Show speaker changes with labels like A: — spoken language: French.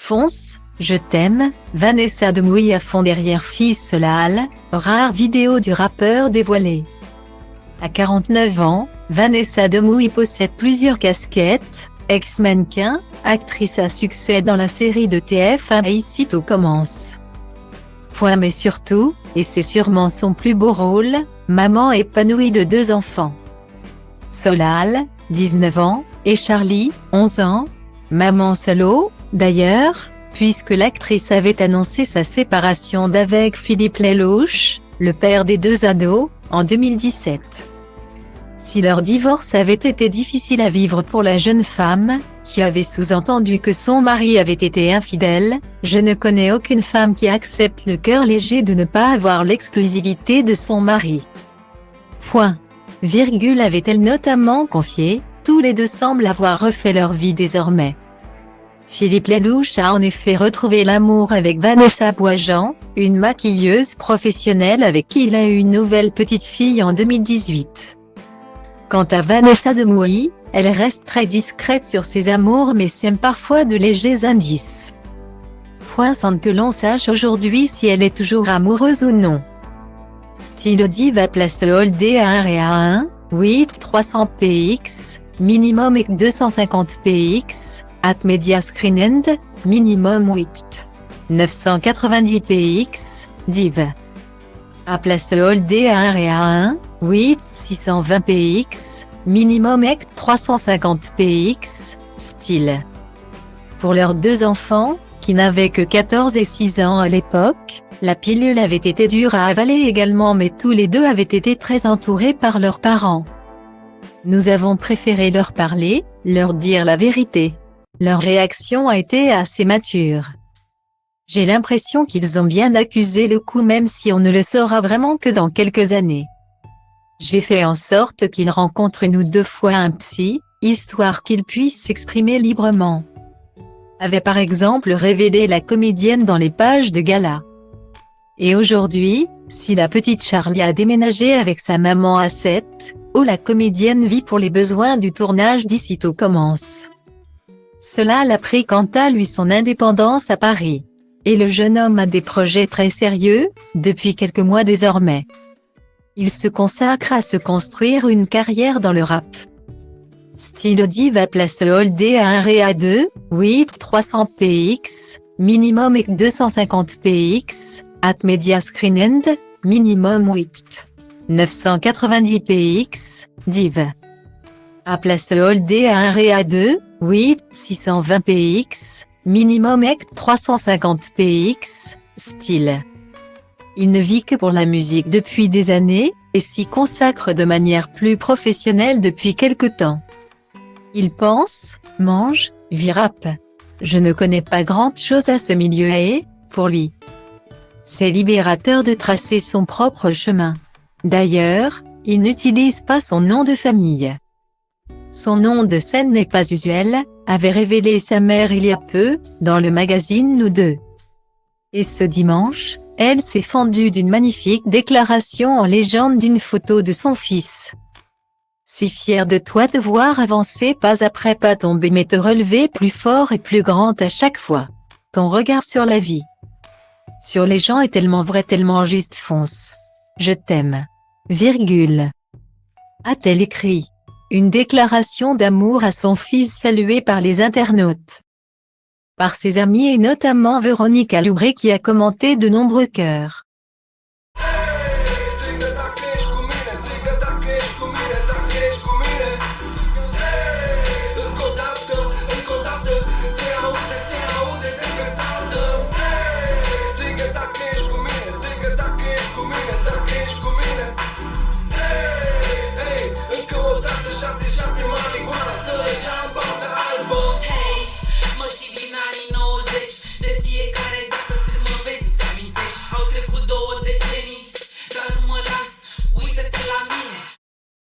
A: Fonce, je t'aime, Vanessa Demouy à fond derrière fils Solal, rare vidéo du rappeur dévoilée. À 49 ans, Vanessa Demouy possède plusieurs casquettes, ex-mannequin, actrice à succès dans la série de TF1 et Ici tout commence. Mais surtout, et c'est sûrement son plus beau rôle, maman épanouie de 2 enfants. Solal, 19 ans, et Charlie, 11 ans. Maman solo, d'ailleurs, puisque l'actrice avait annoncé sa séparation d'avec Philippe Lelouch, le père des 2 ados, en 2017. Si leur divorce avait été difficile à vivre pour la jeune femme, qui avait sous-entendu que son mari avait été infidèle, je ne connais aucune femme qui accepte le cœur léger de ne pas avoir l'exclusivité de son mari. Avait-elle notamment confié, tous les 2 semblent avoir refait leur vie désormais. Philippe Lelouch a en effet retrouvé l'amour avec Vanessa Boisjean, une maquilleuse professionnelle avec qui il a eu une nouvelle petite fille en 2018. Quant à Vanessa Demouy, elle reste très discrète sur ses amours mais sème parfois de légers indices. Sans que l'on sache aujourd'hui si elle est toujours amoureuse ou non. Style diva place Holdé à 1 REA1, 300 px, minimum 250 px, @media screen end, minimum 990 px, div. À place Holdé à 1 REA1, 620 px, minimum 350 px, style. Pour leurs 2 enfants, qui n'avaient que 14 et 6 ans à l'époque, la pilule avait été dure à avaler également mais tous les 2 avaient été très entourés par leurs parents. Nous avons préféré leur parler, leur dire la vérité. Leur réaction a été assez mature. J'ai l'impression qu'ils ont bien accusé le coup même si on ne le saura vraiment que dans quelques années. J'ai fait en sorte qu'ils rencontrent 1 ou 2 fois un psy, histoire qu'ils puissent s'exprimer librement. Avait par exemple révélé la comédienne dans les pages de gala. Et aujourd'hui, si la petite Charlie a déménagé avec sa maman à 7, où la comédienne vit pour les besoins du tournage d'Ici tout commence. Solal a pris quant à lui son indépendance à Paris. Et le jeune homme a des projets très sérieux, depuis quelques mois désormais. Il se consacre à se construire une carrière dans le rap. Style diva place Holdé à 1 REA2, 300 px, minimum 250 px, @media screen end, minimum 990 px, div. À place Holdé à 1 REA2, 620 px, minimum 350 px, style. Il ne vit que pour la musique depuis des années, et s'y consacre de manière plus professionnelle depuis quelque temps. Il pense, mange, vit rap. Je ne connais pas grand-chose à ce milieu et, pour lui, c'est libérateur de tracer son propre chemin. D'ailleurs, il n'utilise pas son nom de famille. Son nom de scène n'est pas usuel, avait révélé sa mère il y a peu, dans le magazine Nous deux. Et ce dimanche, elle s'est fendue d'une magnifique déclaration en légende d'une photo de son fils. Si fier de toi te voir avancer pas après pas tomber mais te relever plus fort et plus grand à chaque fois. Ton regard sur la vie, sur les gens est tellement vrai, tellement juste. Fonce. Je t'aime. A-t-elle écrit. Une déclaration d'amour à son fils saluée par les internautes. Par ses amis et notamment Véronique Aloubré qui a commenté de nombreux cœurs.